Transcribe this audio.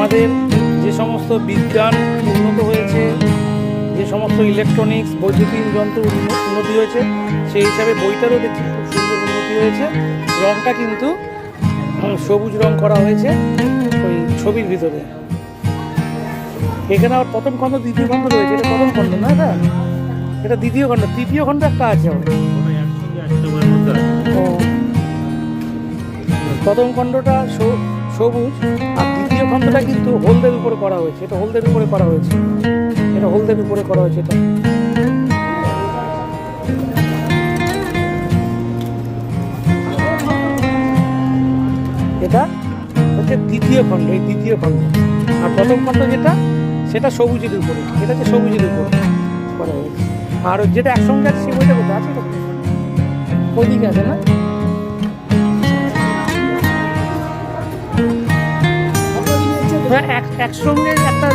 আমাদের যে সমস্ত বিজ্ঞান উন্নত হয়েছে, যে সমস্ত ইলেকট্রনিক্স বৈদ্যুতিন যন্ত্র উন্নতি হয়েছে, সেই হিসাবে বইটারও দেখছি খুব সুন্দর উন্নতি হয়েছে। রঙটা কিন্তু সবুজ রং করা হয়েছে ওই ছবির ভিতরে। এখানে আবার প্রথম খণ্ড দ্বিতীয় খণ্ড রয়েছে। এটা প্রথম খণ্ড না, এটা দ্বিতীয় খণ্ড। তৃতীয় খণ্ড একটা আছে আবার। প্রথম খণ্ডটা সবুজ, আর দ্বিতীয় খণ্ডটা কিন্তু হলদের উপরে করা হয়েছে। এটা হলদের উপরে করা হয়েছে, এটা হলদের উপরে করা হয়েছে। এটা হচ্ছে দ্বিতীয় খণ্ড, এই দ্বিতীয় খণ্ড। আর প্রথম খণ্ড যেটা, সেটা সবুজের উপরে, এটা হচ্ছে সবুজের উপরে করা হয়েছে। আর যেটা একসঙ্গে আছে সেই বইটা কোথায় আছে? ওইদিকে আছে না? একসঙ্গে একটা